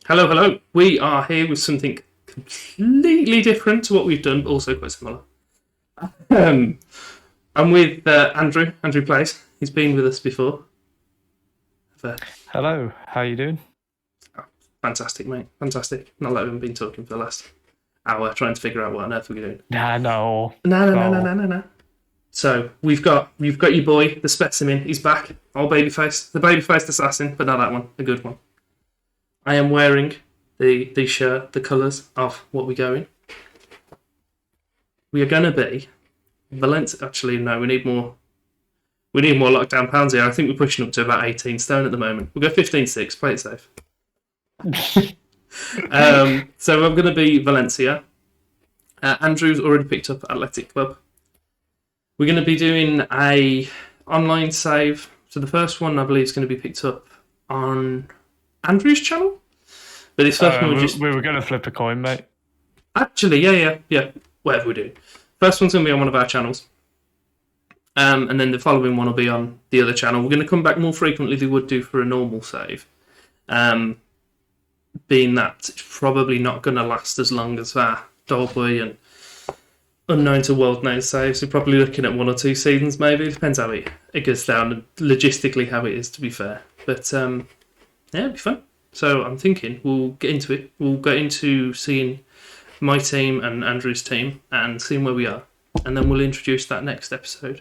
Hello, hello. We are here with something completely different to what we've done, but also quite similar. Um, I'm with Andrew. Andrew Plays. He's been with us before. Hello, how you doing? Fantastic, mate. Fantastic. Not like we've been talking for the last hour trying to figure out what on earth we're doing. Nah, no, No, no, no, no, no. no, no, no. So you've got your boy, the specimen. He's back. Old babyface, the baby-faced assassin, but not that one, the good one. I am wearing the shirt, the colours of what we're going. We are going to be Valencia. Actually, no, we need more. We need more lockdown pounds here. I think we're pushing up to about 18 stone at the moment. We'll go 15.6. Play it safe. So I'm going to be Valencia. Andrew's already picked up Athletic Club. We're going to be doing a online save. So the first one I believe is going to be picked up on Andrew's channel. But this first one we were going to flip a coin, mate. Actually, yeah. Whatever we do. First one's going to be on one of our channels. And then the following one will be on the other channel. We're going to come back more frequently than we would do for a normal save. Being that it's probably not going to last as long as our Dolby and unknown to world known saves. We're probably looking at 1 or 2 seasons maybe. It depends how it goes down and logistically how it is, to be fair. But yeah, it'll be fun. So I'm thinking we'll get into it. We'll get into seeing my team and Andrew's team and seeing where we are. And then we'll introduce that next episode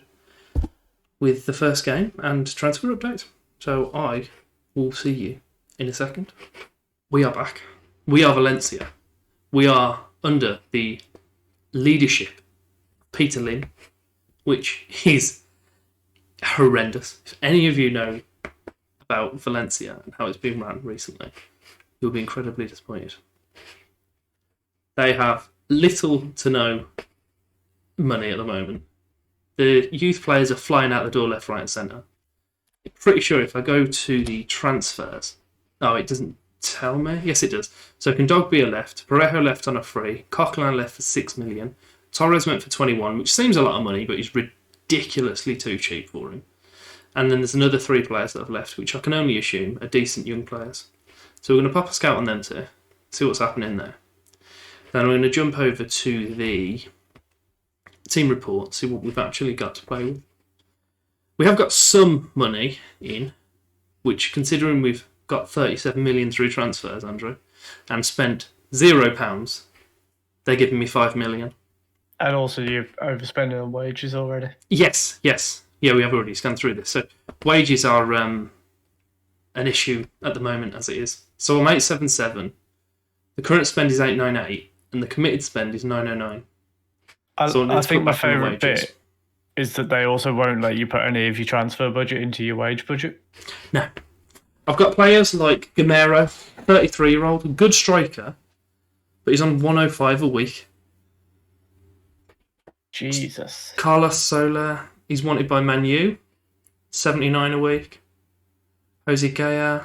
with the first game and transfer update. So I will see you in a second. We are back. We are Valencia. We are under the leadership of Peter Lim, which is horrendous. If any of you know about Valencia and how it's been run recently, you'll be incredibly disappointed. They have little to no money at the moment. The youth players are flying out the door left, right, and centre. I'm pretty sure if I go to the transfers, it doesn't tell me. Yes, it does. So Kondogbia left, Parejo left on a free, Coquelin left for 6 million, Torres went for 21, which seems a lot of money, but is ridiculously too cheap for him. And then there's another 3 players that have left, which I can only assume are decent young players. So we're going to pop a scout on them too, see what's happening there. Then we're going to jump over to the team report, see what we've actually got to play with. We have got some money in, which, considering we've got 37 million through transfers, Andrew, and spent £0, they're giving me 5 million. And also you're overspending on wages already. Yes. Yeah, we have already scanned through this. So wages are an issue at the moment as it is. So I'm 877. The current spend is 898, and the committed spend is 909. I think my favourite bit is that they also won't let you put any of your transfer budget into your wage budget. No. I've got players like Gamero, 33-year-old, good striker, but he's on 105 a week. Jesus. Carlos Soler, he's wanted by Man U, 79 a week. Jose Gaya,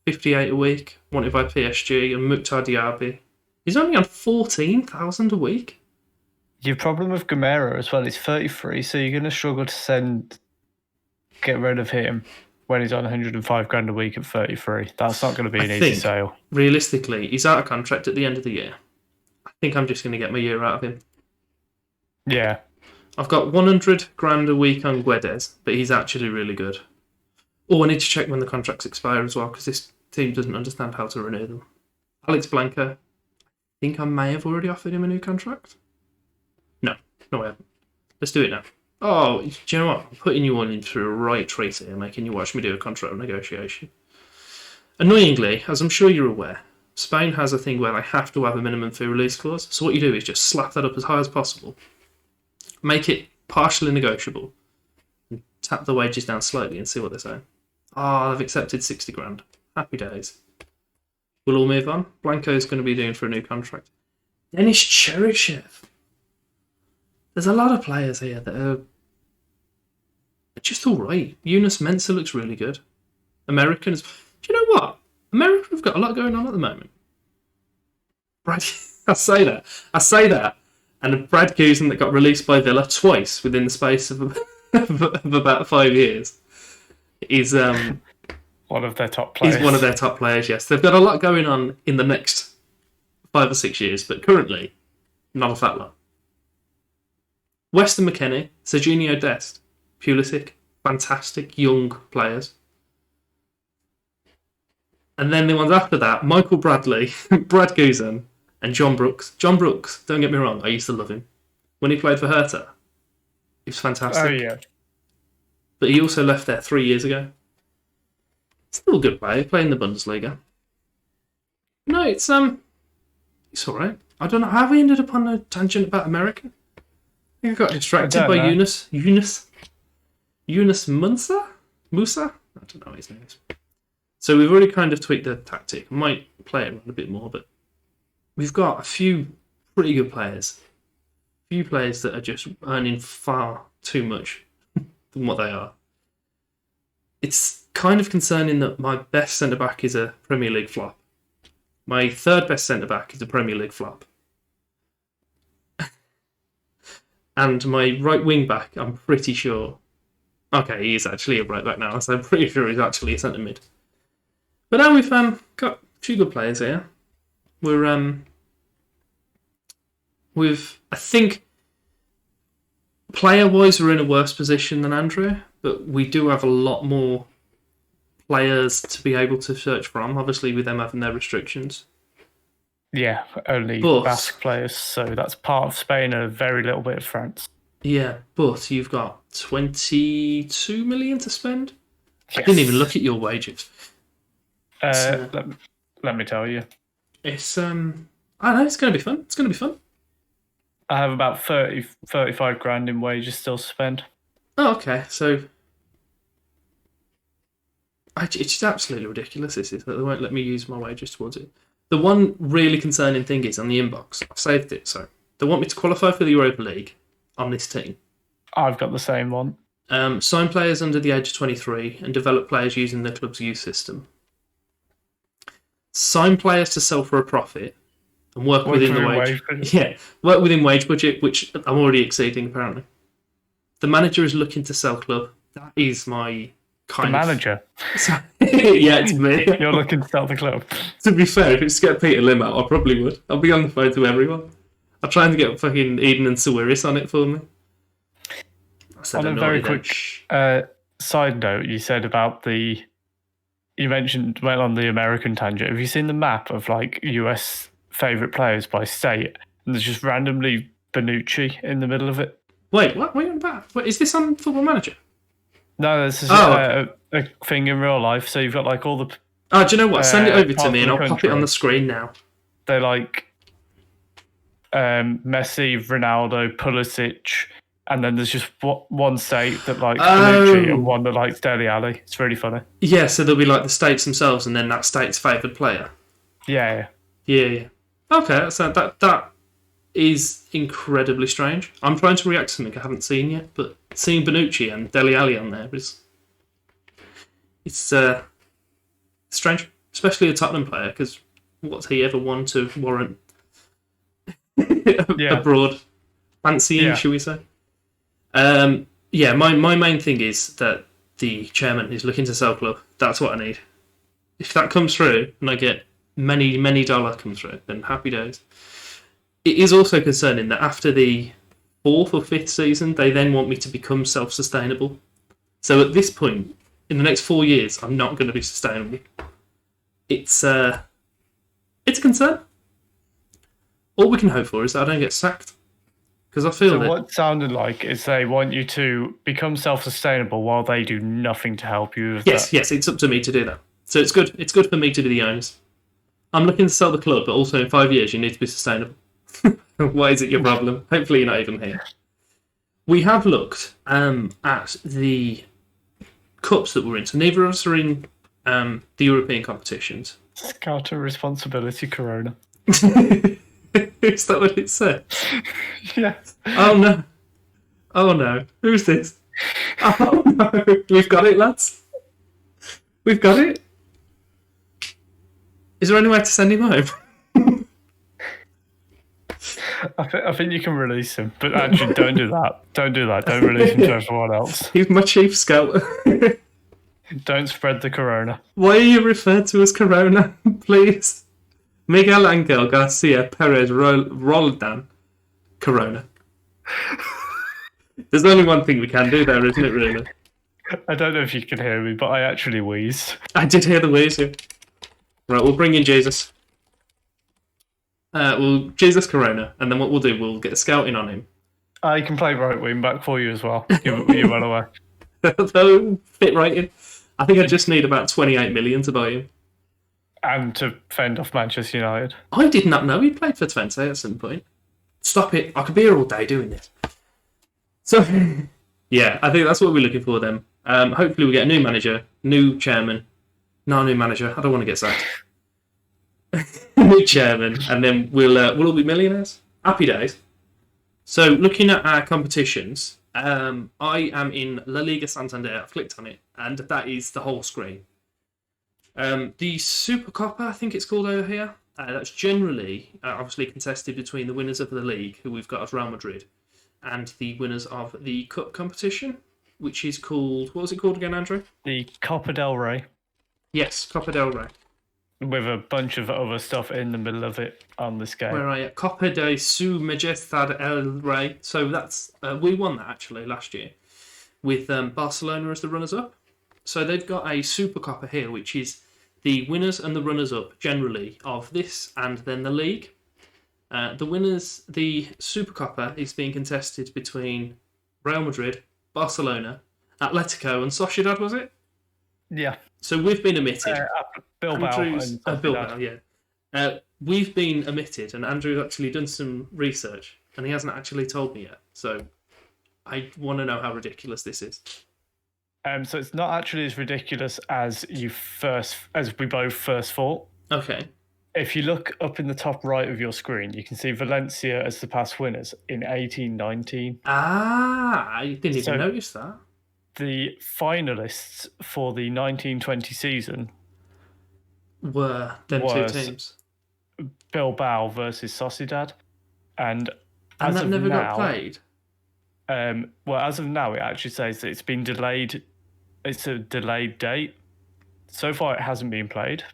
58 a week, wanted by PSG. And Mukhtar Diaby, he's only on 14,000 a week. Your problem with Gamero as well is 33, so you're going to struggle to get rid of him when he's on 105 grand a week at 33. That's not going to be an easy sale. Realistically, he's out of contract at the end of the year. I think I'm just going to get my year out of him. Yeah. I've got 100 grand a week on Guedes, but he's actually really good. Oh, I need to check when the contracts expire as well, because this team doesn't understand how to renew them. Alex Blanca, I think I may have already offered him a new contract. No, I haven't. Let's do it now. Oh, do you know what? I'm putting you all in through a right treat here, making you watch me do a contract negotiation. Annoyingly, as I'm sure you're aware, Spain has a thing where they have to have a minimum fee release clause. So what you do is just slap that up as high as possible, make it partially negotiable, and tap the wages down slightly and see what they say. They've accepted 60 grand. Happy days. We'll all move on. Blanco's going to be doing for a new contract. Denis Cheryshev. There's a lot of players here that are just all right. Yunus Mensah looks really good. Americans. Do you know what? America have got a lot going on at the moment. Brad, I say that. And Brad Guzan that got released by Villa twice within the space of about 5 years is one of their top players. He's one of their top players, yes. They've got a lot going on in the next 5 or 6 years, but currently, not a fat lot. Weston McKennie, Serginho Dest, Pulisic, fantastic young players. And then the ones after that, Michael Bradley, Brad Guzan, and John Brooks. John Brooks, don't get me wrong, I used to love him. When he played for Hertha, he was fantastic. Oh, yeah. But he also left there 3 years ago. Still a good player, playing the Bundesliga. No, it's alright. I don't know how we ended up on a tangent about America. I think I got distracted by Yunus Musa? I don't know what his name is. So we've already kind of tweaked the tactic. Might play it around a bit more, but we've got a few pretty good players. A few players that are just earning far too much than what they are. It's kind of concerning that my best centre-back is a Premier League flop. My third best centre-back is a Premier League flop. And my right wing-back, I'm pretty sure... Okay, he is actually a right-back now, so I'm pretty sure he's actually a centre-mid. But now we've got a few good players here. I think, player-wise, we're in a worse position than Andrew, but we do have a lot more players to be able to search from, obviously with them having their restrictions. Yeah, only Basque players, so that's part of Spain and a very little bit of France. Yeah, but you've got 22 million to spend? Yes. I didn't even look at your wages. Let me tell you. It's, I don't know, it's going to be fun. It's going to be fun. I have about 35 grand in wages still to spend. Oh, okay, so... It's just absolutely ridiculous, this is, that they won't let me use my wages towards it. The one really concerning thing is on the inbox. I've saved it, so they want me to qualify for the Europa League on this team. I've got the same one. Sign players under the age of 23 and develop players using the club's youth system. Sign players to sell for a profit and work within the wage. Yeah, work within wage budget, which I'm already exceeding apparently. The manager is looking to sell club. That is my manager. Yeah, it's me. You're looking to sell the club. To be fair, if it's to get Peter Lim out, I probably would. I'll be on the phone to everyone. I'll try and get fucking Eden and Sawiris on it for me. On a very quick side note, you said about you went on the American tangent. Have you seen the map of like US favourite players by state? And there's just randomly Bonucci in the middle of it. Wait, what are you on about? Wait, is this on Football Manager? No, this is a thing in real life. So you've got like all the... Oh, do you know what? Send it over to me and I'll pop it on the screen now. They're like Messi, Ronaldo, Pulisic, and then there's just one state that likes Bonucci and one that likes Dele Alli. It's really funny. Yeah, so there'll be like the states themselves and then that state's favoured player. Yeah. Okay, so that is incredibly strange. I'm trying to react to something I haven't seen yet, but seeing Bonucci and Dele Alli on there it's strange, especially a Tottenham player, because what's he ever won to warrant a broad fancying, shall we say? My main thing is that the chairman is looking to sell club. That's what I need. If that comes through and I get many dollar come through, then happy days. It is also concerning that after the 4th or 5th season, they then want me to become self-sustainable. So at this point, in the next 4 years, I'm not going to be sustainable. It's a concern. All we can hope for is that I don't get sacked. Because I feel what it sounded like is they want you to become self-sustainable while they do nothing to help you with that. Yes, it's up to me to do that. So it's good. It's good for me to be the owners. I'm looking to sell the club, but also in 5 years, you need to be sustainable. Why is it your problem? Hopefully you're not even here. We have looked at the cups that we're in. So neither of us are in the European competitions. Scout responsibility, Corona. Is that what it said? Yeah. Oh no. Who's this? Oh no. We've got it, lads. We've got it. Is there any way to send him home? I think you can release him, but actually don't do that. Don't do that. Don't release him to everyone else. He's my chief scout. Don't spread the corona. Why are you referred to as Corona, please? Miguel Angel Garcia Perez Roldan. Corona. There's only one thing we can do there, isn't it, really? I don't know if you can hear me, but I actually wheezed. I did hear the wheeze, yeah. Right, we'll bring in Jesus. Jesus Corona, and then what we'll do, we'll get a scouting on him. I can play right wing back for you as well. You're well aware. They'll fit right in. I think I just need about 28 million to buy him. And to fend off Manchester United. I did not know he played for Twente at some point. Stop it. I could be here all day doing this. So, yeah, I think that's what we're looking for then. Hopefully we get a new manager, new chairman. No, new manager. I don't want to get sacked. New chairman, and then we'll all be millionaires. Happy days. So, looking at our competitions, I am in La Liga Santander. I've clicked on it, and that is the whole screen. The Supercopa, I think it's called over here. That's generally, obviously, contested between the winners of the league, who we've got as Real Madrid, and the winners of the Cup competition, which is called... What was it called again, Andrew? The Copa del Rey. Yes, Copa del Rey. With a bunch of other stuff in the middle of it on this game. Where are you? Copa de Su Majestad el Rey. So that's we won that actually last year with Barcelona as the runners-up. So they've got a Supercopa here, which is the winners and the runners-up generally of this and then the league. The winners, the Supercopa is being contested between Real Madrid, Barcelona, Atletico, and Sociedad, was it? Yeah. So we've been omitted. Bilbao. Bilbao, yeah. We've been omitted, and Andrew's actually done some research, and he hasn't actually told me yet. So I want to know how ridiculous this is. So it's not actually as ridiculous as we both first thought. Okay. If you look up in the top right of your screen, you can see Valencia as the past winners in 18-19. I didn't even notice that. The finalists for the 19-20 season were them two teams. Bilbao versus Sociedad. And that never got played? Well, as of now, it actually says that it's been delayed. It's a delayed date. So far, it hasn't been played.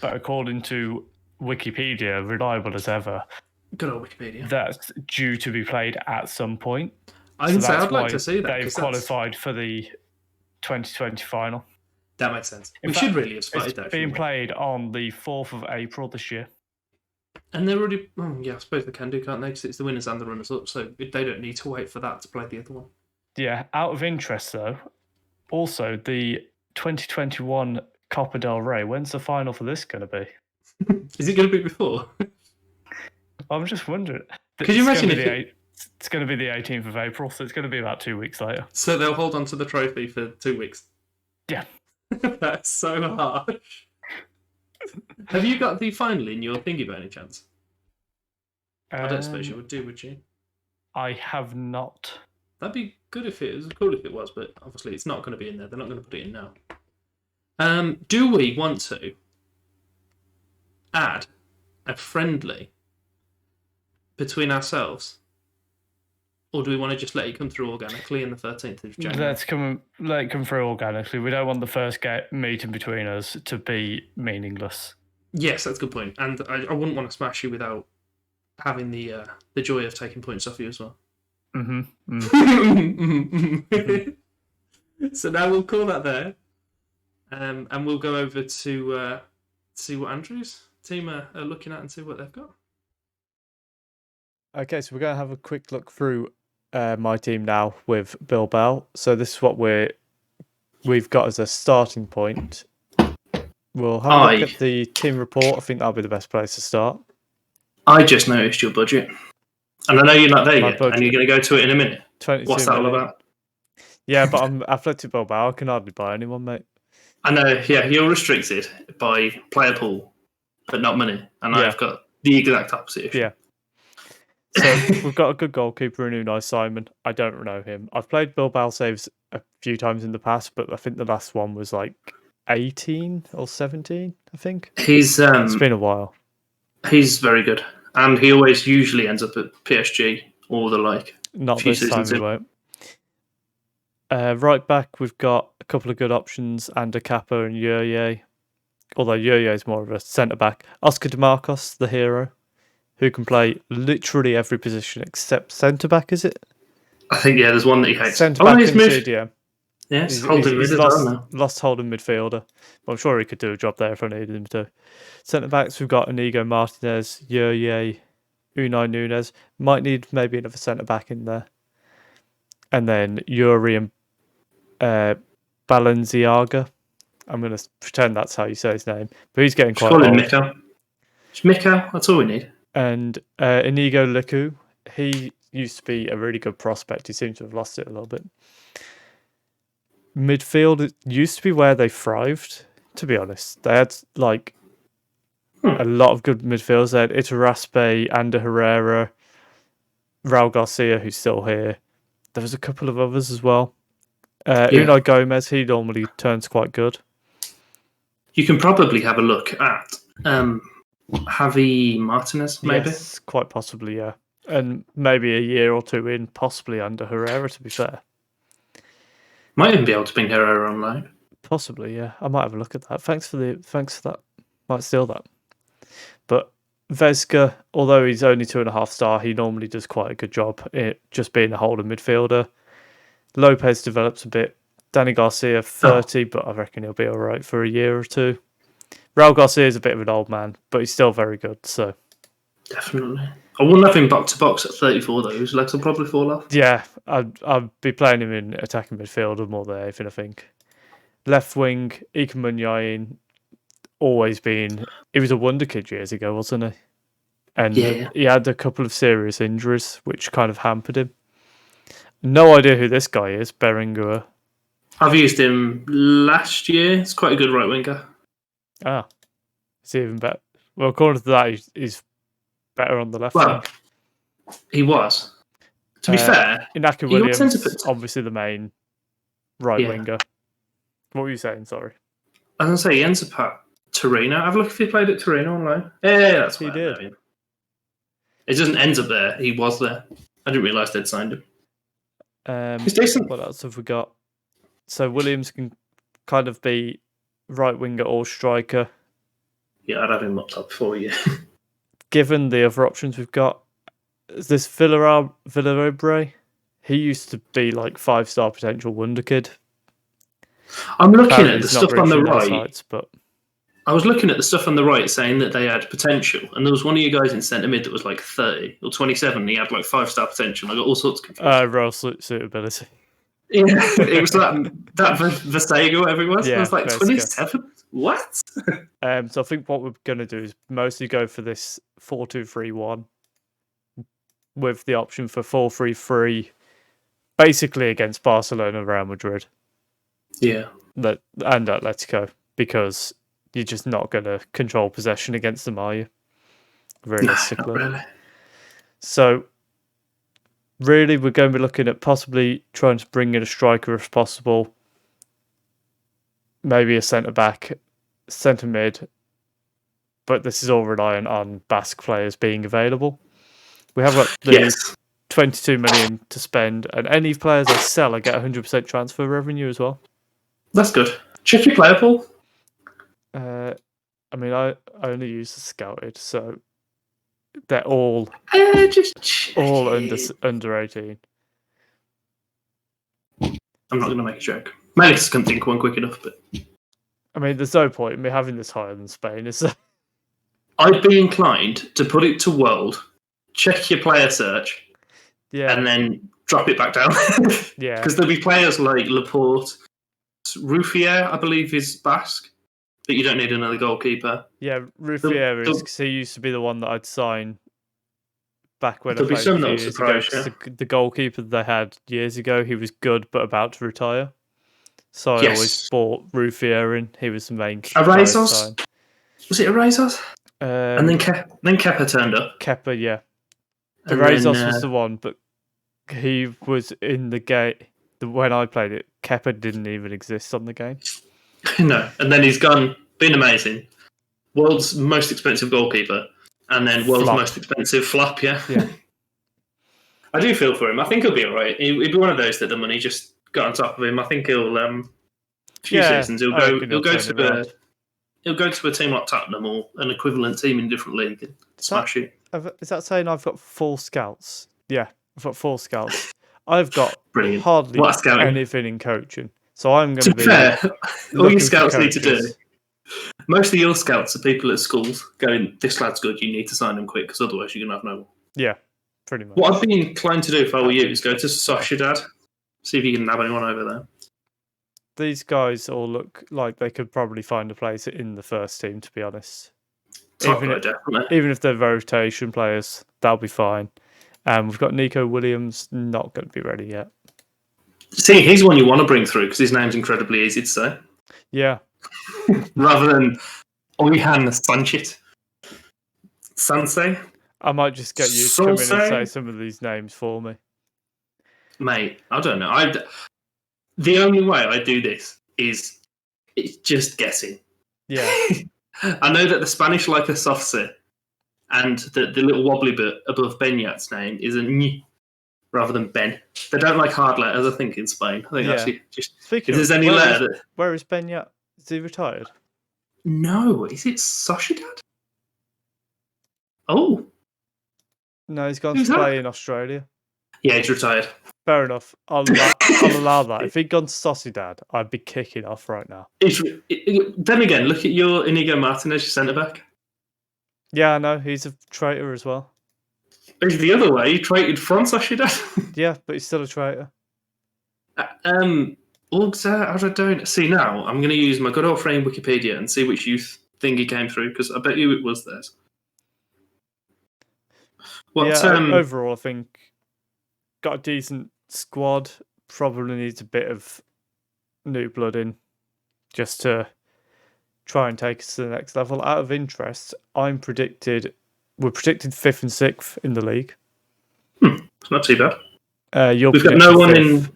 But according to Wikipedia, reliable as ever, good old Wikipedia, that's due to be played at some point. I can say I'd like to see that. They've qualified for the 2020 final. That makes sense. We should really have spotted that. It's being played on the 4th of April this year. And they're already... Oh, yeah, I suppose they can do, can't they? Because it's the winners and the runners-up, so they don't need to wait for that to play the other one. Yeah, out of interest, though, also, the 2021 Copa del Rey, when's the final for this going to be? Is it going to be before? I'm just wondering. Could you imagine if it's going to be the 18th of April, so it's going to be about 2 weeks later. So they'll hold on to the trophy for 2 weeks? Yeah. That's so harsh. Have you got the final in your thingy by any chance? I don't suppose you would do, would you? I have not. That'd be good if it was cool if it was, but obviously it's not going to be in there. They're not going to put it in now. Do we want to add a friendly between ourselves? Or do we want to just let it come through organically in the 13th of January? Let it come through organically. We don't want the first meeting between us to be meaningless. Yes, that's a good point. And I wouldn't want to smash you without having the joy of taking points off you as well. Mm-hmm. So now we'll call that there. And we'll go over to see what Andrew's team are looking at and see what they've got. Okay, so we're going to have a quick look through my team now with Bilbao. So this is what we've got as a starting point. We'll have a look at the team report. I think that'll be the best place to start. I just noticed your budget. And I know you're not there yet, and you're going to go to it in a minute. What's that all about? Yeah, but I'm Athletic Bilbao. I can hardly buy anyone, mate. I know, yeah, you're restricted by player pool, but not money. And I've got the exact opposite issue. Yeah. So we've got a good goalkeeper in Unai Simon. I don't know him. I've played Bilbao saves a few times in the past, but I think the last one was like 18 or 17, I think. It's been a while. He's very good. And he always usually ends up at PSG or the like. Not this time, he won't. Right back, we've got a couple of good options, Ander Kappa and Yurye. Although Yurye is more of a centre back. Oscar DeMarcos, the hero, who can play literally every position except centre back. Is it? I think there's one that he hates. Centre back and CDM. Yes, holding mid as well now. Lost holding midfielder. But I'm sure he could do a job there if I needed him to. Centre backs, we've got Inigo Martinez, Yurye, Unai Nunes. Might need maybe another centre back in there. And then Yuri and Balenciaga. I'm going to pretend that's how you say his name. But he's getting quite old. Call him Miko. It's Miko, that's all we need. And Inigo Liku, he used to be a really good prospect. He seems to have lost it a little bit. Midfield used to be where they thrived, to be honest. They had a lot of good midfielders. They had Iturraspe, Ander Herrera, Raul Garcia, who's still here. There was a couple of others as well. Unai Gomez, he normally turns quite good. You can probably have a look at Javi Martinez, maybe? Yes, quite possibly, yeah. And maybe a year or two in, possibly under Herrera, to be fair. Might even be able to bring Herrera on loan. Possibly, yeah. I might have a look at that. Thanks for that. Might steal that. But Vesga, although he's only 2.5 star, he normally does quite a good job at just being a holding midfielder. Lopez develops a bit. Danny Garcia, 30, but I reckon he'll be all right for a year or two. Raul Garcia is a bit of an old man, but he's still very good. So definitely. I wouldn't have him box to box at 34 though. His legs will probably fall off. Yeah, I'd be playing him in attacking midfield more than anything, I think. Left wing, Ike Munyain, always been... He was a wonder kid years ago, wasn't he? And he had a couple of serious injuries, which kind of hampered him. No idea who this guy is, Berenguer. I've used him last year. It's quite a good right winger. Ah, it's even better. Well, according to that, he's better on the left wing. He was. To be fair, Inaki Williams, obviously the main right winger. What were you saying? Sorry. I was going to say, he ends up at Torino. Have a look if he played at Torino online. Yeah, that's what he did. It doesn't end up there. He was there. I didn't realise they'd signed him. He's decent. What else have we got? So Williams can kind of be right winger or striker. Yeah, I'd have him up top for you. Given the other options we've got, this Villarabre, he used to be 5-star potential wonder kid. I'm looking at the stuff on the right. Sides, but I was looking at the stuff on the right saying that they had potential, and there was one of you guys in centre mid that was 30 or 27. And he had 5-star potential. I got all sorts of confused. Role suitability. Yeah, it was that Vesega, whatever it was. Yeah, I was 27. What? So I think what we're going to do is mostly go for this 4-2-3-1 with the option for 4-3-3, basically against Barcelona and Real Madrid. Yeah. And Atletico, because you're just not going to control possession against them, are you? Realistically. No, not really. So, really, we're going to be looking at possibly trying to bring in a striker if possible. Maybe a centre-back, centre-mid. But this is all reliant on Basque players being available. We have the 22 million to spend, and any players I sell, I get 100% transfer revenue as well. That's good. Check your player pool. I only use the scouted, so they're all under 18. I'm not going to make a joke. Maybe I just couldn't think of one quick enough, but there's no point in me having this higher than Spain, is there? I'd be inclined to put it to world, check your player search, and then drop it back down. Yeah, because there'll be players like Laporte, Ruffier, I believe, is Basque, but you don't need another goalkeeper. Yeah, Ruffier is because he used to be the one that I'd sign back when I played some a few years ago. The goalkeeper they had years ago, he was good but about to retire. So I always bought Ruffier in. He was the main. Arizos? Was it Arizos? And then Kepa turned up. Kepa, yeah. Arizos was the one, but he was in the game. When I played it, Kepa didn't even exist on the game. No, and then he's gone, been amazing. World's most expensive goalkeeper, and then world's most expensive flop, yeah. I do feel for him. I think he'll be all right. He'll be one of those that the money just got on top of him. I think he'll few seasons he'll go to a team like Tottenham or an equivalent team in a different league and smash it. Is that saying I've got 4 scouts? Yeah, I've got 4 scouts. I've got Brilliant. hardly anything in coaching, so I'm going to be fair. All your scouts need to do. Most of your scouts are people at schools going, "This lad's good. You need to sign him quick, because otherwise you're going to have no one." Yeah, pretty much. What I'd be inclined to do if I were you is go to Sociedad, see if you can nab anyone over there. These guys all look like they could probably find a place in the first team, to be honest. Even if they're rotation players, that'll be fine. We've got Nico Williams, not going to be ready yet. See, he's one you want to bring through because his name's incredibly easy to say. Yeah. Rather than Oyhan Sanchez. Sansei. I might just get you to come in and say some of these names for me. Mate, I don't know. The only way I do this is it's just guessing. Yeah. I know that the Spanish like a soft sit, and the little wobbly bit above Benyat's name is a N rather than Ben. They don't like hard letters, I think, in Spain. I think actually just Speaking if there's any letter that... Where is Benyat? Is he retired? No, is it Sociedad? Oh. No, he's gone to play in Australia. Yeah, he's retired. Fair enough. I'll allow that. If he'd gone to Sociedad, I'd be kicking off right now. Then again, look at your Inigo Martinez, your centre-back. Yeah, I know. He's a traitor as well. It's the other way. He traded from Sociedad. Yeah, but he's still a traitor. I don't see now. I'm going to use my good old friend Wikipedia and see which youth thing he came through, because I bet you it was theirs. Overall, I think got a decent squad. Probably needs a bit of new blood in just to try and take us to the next level. Out of interest, we're predicted 5th and 6th in the league. It's not too bad. We've got no one in.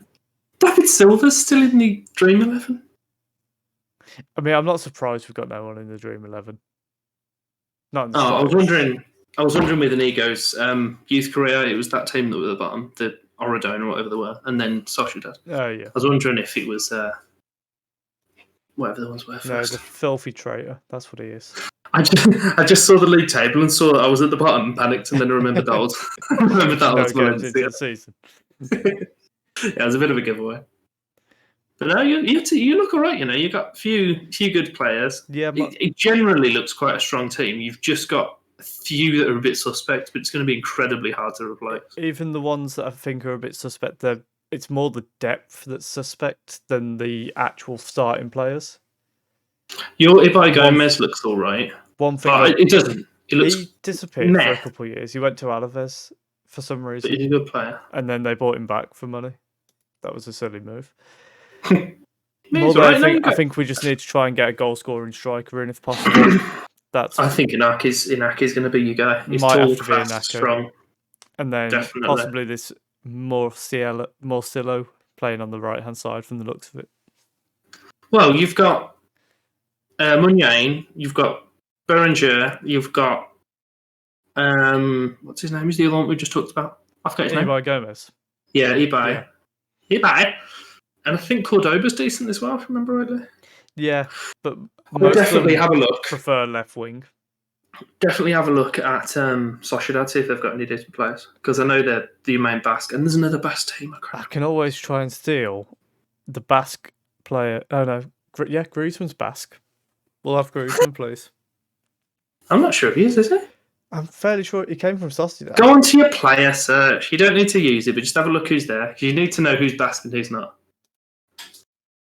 David Silva's still in the Dream 11. I mean, I'm not surprised we've got no one in the Dream 11. Not in the I was wondering with Inigo's youth career, it was that team that was at the bottom, the Oradone or whatever they were, and then Sociedad. Oh yeah. I was wondering if it was whatever the ones were first. No, the filthy traitor. That's what he is. I just saw the league table and saw I was at the bottom, panicked, and then I remembered that was the season. Yeah, it was a bit of a giveaway. But no, you look all right. You know, you got few good players. Yeah, it generally looks quite a strong team. You've just got a few that are a bit suspect, but it's going to be incredibly hard to replace. Even the ones that I think are a bit suspect, it's more the depth that's suspect than the actual starting players. Your Ibai Gomez looks all right. One thing, it doesn't. He disappeared for a couple of years. He went to Alaves for some reason. But he's a good player, and then they bought him back for money. That was a silly move. I think we just need to try and get a goal-scoring striker in if possible. I think Inaki's going to be your guy. He's might tall, have to be fast, strong. And then possibly this Morcillo playing on the right-hand side from the looks of it. Well, you've got Muniain, you've got Berenger, you've got what's his name? Is the other one we just talked about? I forgot his name. Ibai Gomez. Yeah, Ibai. Ibai. And I think Cordoba's decent as well, if I remember rightly. Yeah, but we'll definitely have a look. Prefer left wing. Definitely have a look at Sociedad, see if they've got any decent players. Because I know they're the main Basque, and there's another Basque team. I can always try and steal the Basque player. Oh no, yeah, Griezmann's Basque. We'll have Griezmann, please. I'm not sure if he is he? I'm fairly sure he came from Sociedad. Go onto your player search. You don't need to use it, but just have a look who's there. You need to know who's Basque and who's not.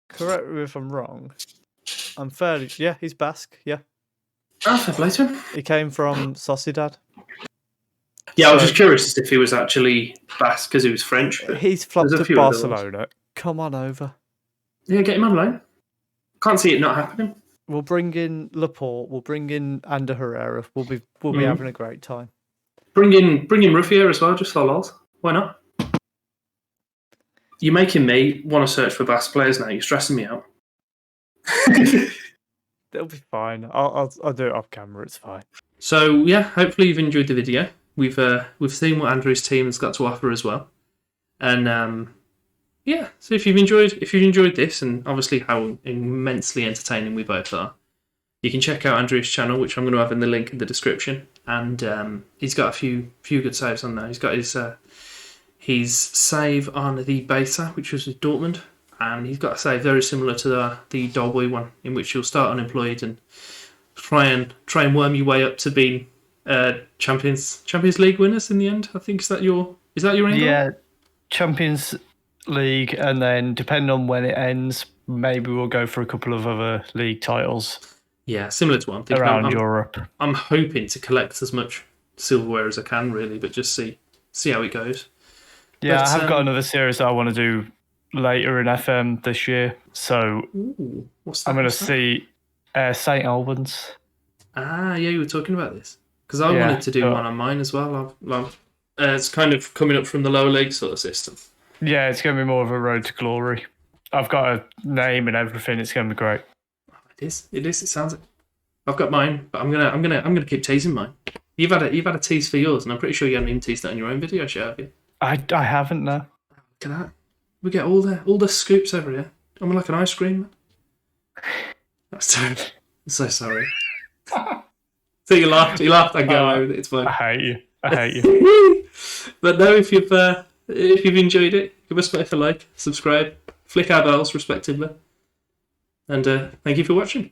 Correct me if I'm wrong. Yeah, he's Basque, yeah. Fair play to him. He came from Sociedad. Yeah, I was just curious if he was actually Basque because he was French. He's flopped at Barcelona. Come on over. Yeah, get him on loan. Can't see it not happening. We'll bring in Laporte. We'll bring in Ander Herrera. We'll be having a great time. Bring in Ruffier as well, just for lols. Why not? You're making me want to search for Basque players now. You're stressing me out. It'll be fine. I'll do it off camera. It's fine. So yeah, hopefully you've enjoyed the video. We've seen what Andrew's team has got to offer as well, and yeah, so if you've enjoyed this, and obviously how immensely entertaining we both are, you can check out Andrew's channel, which I'm going to have in the link in the description. And he's got a few good saves on there. He's got his save on the beta, which was with Dortmund, and he's got a save very similar to the Dolboy one, in which you'll start unemployed and try and worm your way up to being Champions League winners in the end. I think is that your end? Yeah, Champions League, and then depending on when it ends, maybe we'll go for a couple of other league titles. Yeah, similar to what I'm thinking. Around Europe. I'm hoping to collect as much silverware as I can, really, but just see how it goes. Yeah, I have got another series that I want to do later in FM this year. So what's that? I'm going to see St. Albans. Ah, yeah, you were talking about this. Because I wanted to do one on mine as well. It's kind of coming up from the lower league sort of system. Yeah, it's going to be more of a road to glory. I've got a name and everything. It's going to be great. It is. It sounds it. I've got mine, but I'm gonna keep teasing mine. You've had a tease for yours, and I'm pretty sure you haven't even teased that in your own video show, have you? I haven't, no. Look at that. We get all the scoops over here. I'm like an ice cream man. That's terrible. I'm so sorry. So you laughed. I go over it. It's fine. I hate you. But no, if you've enjoyed it, give us both a like, subscribe, flick our bells respectively, and thank you for watching.